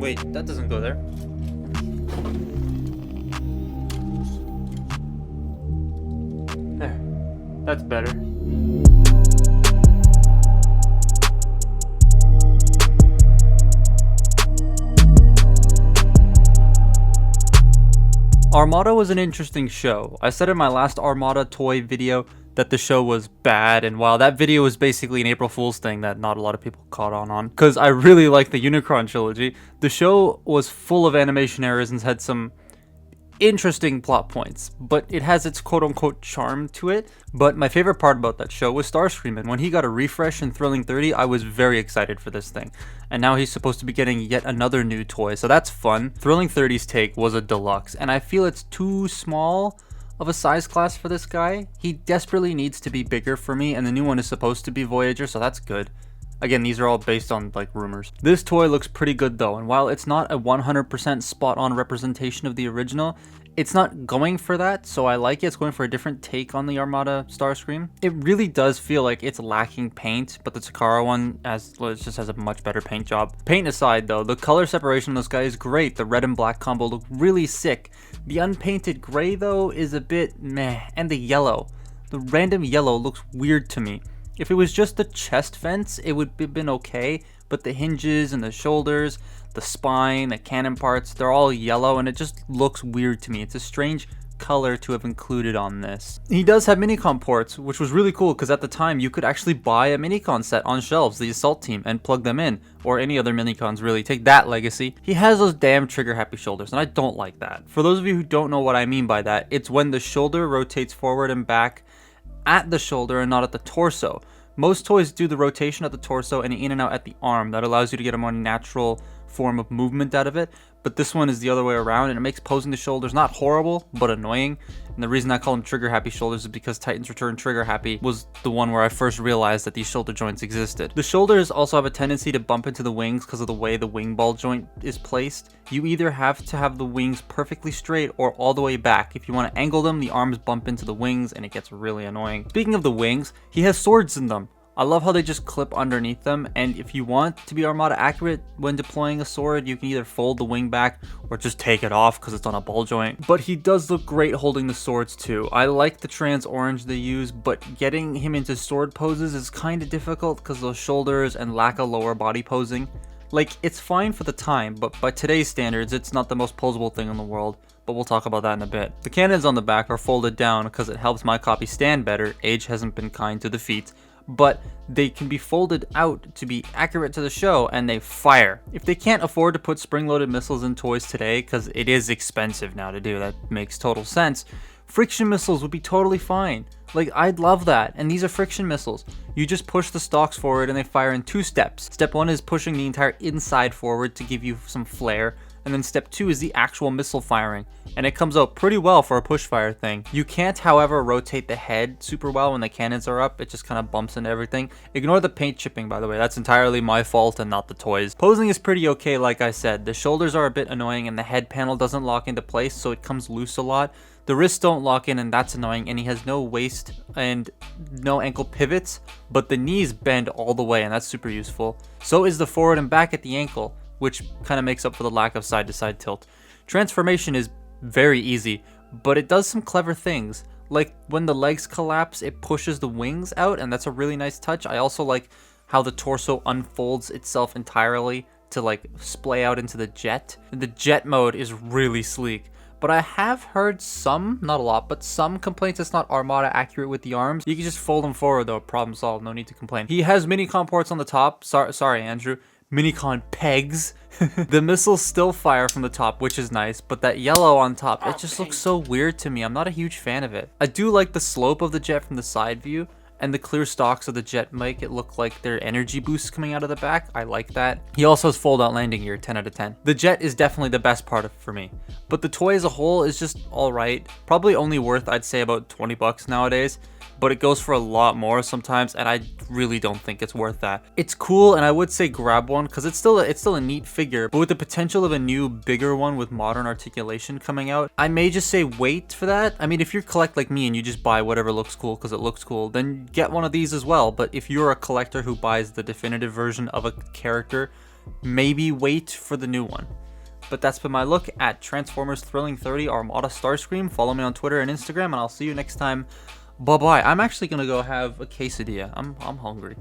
Wait, that doesn't go there. There. That's better. Armada was an interesting show. I said in my last Armada toy video that the show was bad, and while that video was basically an April Fool's thing that not a lot of people caught on, because I really like the Unicron trilogy, the show was full of animation errors and had some interesting plot points, but it has its quote-unquote charm to it. But my favorite part about that show was Starscream, and when he got a refresh in Thrilling 30, I was very excited for this thing. And now he's supposed to be getting yet another new toy, so that's fun. Thrilling 30's take was a deluxe, and I feel it's too small of a size class for this guy. He desperately needs to be bigger for me, and the new one is supposed to be Voyager, so that's good. Again, these are all based on like rumors. This toy looks pretty good though, and while it's not a 100% spot on representation of the original, it's not going for that, so I like it. It's going for a different take on the Armada Starscream. It really does feel like it's lacking paint, but the Takara one just has a much better paint job. Paint aside though, the color separation on this guy is great. The red and black combo look really sick. The unpainted gray though is a bit meh, and the yellow. The random yellow looks weird to me. If it was just the chest vents, it would have been okay, but the hinges and the shoulders, the spine, the cannon parts, they're all yellow, and it just looks weird to me. It's a strange color to have included on this. He does have minicon ports, which was really cool because at the time you could actually buy a minicon set on shelves, the Assault Team, and plug them in, or any other minicons really. Take that, Legacy. He has those damn trigger happy shoulders, and I don't like that. For those of you who don't know what I mean by that, it's when the shoulder rotates forward and back at the shoulder and not at the torso. Most toys do the rotation at the torso and in and out at the arm. That allows you to get a more natural form of movement out of it, but this one is the other way around, and it makes posing the shoulders not horrible but annoying. And the reason I call them trigger happy shoulders is because Titan's Return Trigger Happy was the one where I first realized that these shoulder joints existed. The shoulders also have a tendency to bump into the wings because of the way the wing ball joint is placed. You either have to have the wings perfectly straight or all the way back. If you want to angle them, the arms bump into the wings and it gets really annoying. Speaking of the wings, he has swords in them. I love how they just clip underneath them, and if you want to be Armada accurate when deploying a sword, you can either fold the wing back or just take it off because it's on a ball joint. But he does look great holding the swords too. I like the trans orange they use, but getting him into sword poses is kind of difficult because those shoulders and lack of lower body posing. Like, it's fine for the time, but by today's standards, it's not the most posable thing in the world. But we'll talk about that in a bit. The cannons on the back are folded down because it helps my copy stand better. Age hasn't been kind to the feet. But they can be folded out to be accurate to the show, and they fire. If they can't afford to put spring-loaded missiles in toys today, because it is expensive now to do, that makes total sense, friction missiles would be totally fine. Like, I'd love that, and these are friction missiles. You just push the stalks forward and they fire in 2 steps. Step 1 is pushing the entire inside forward to give you some flare, and then step 2 is the actual missile firing, and it comes out pretty well for a push fire thing. You can't, however, rotate the head super well when the cannons are up. It just kind of bumps into everything. Ignore the paint chipping, by the way. That's entirely my fault and not the toys. Posing is pretty okay, like I said. The shoulders are a bit annoying and the head panel doesn't lock into place, so it comes loose a lot. The wrists don't lock in, and that's annoying, and he has no waist and no ankle pivots, but the knees bend all the way, and that's super useful. So is the forward and back at the ankle, which kind of makes up for the lack of side-to-side tilt. Transformation is very easy, but it does some clever things. Like, when the legs collapse, it pushes the wings out, and that's a really nice touch. I also like how the torso unfolds itself entirely to, like, splay out into the jet. The jet mode is really sleek. But I have heard some, not a lot, but some complaints it's not Armada accurate with the arms. You can just fold them forward though, problem solved, no need to complain. He has minicon ports on the top. Sorry, Andrew. Minicon pegs. The missiles still fire from the top, which is nice, but that yellow on top, it just looks so weird to me. I'm not a huge fan of it. I do like the slope of the jet from the side view, and the clear stalks of the jet make it look like they're energy boosts coming out of the back. I like that. He also has fold-out landing gear, 10 out of 10. The jet is definitely the best part of it for me, but the toy as a whole is just alright. Probably only worth, I'd say, about 20 bucks nowadays, but it goes for a lot more sometimes, and I really don't think it's worth that. It's cool, and I would say grab one because it's still a neat figure, but with the potential of a new, bigger one with modern articulation coming out, I may just say wait for that. I mean, if you collect like me and you just buy whatever looks cool because it looks cool, then get one of these as well. But if you're a collector who buys the definitive version of a character, maybe wait for the new one. But that's been my look at Transformers Thrilling 30 Armada Starscream. Follow me on Twitter and Instagram, and I'll see you next time. Bye bye. I'm actually gonna go have a quesadilla. I'm hungry.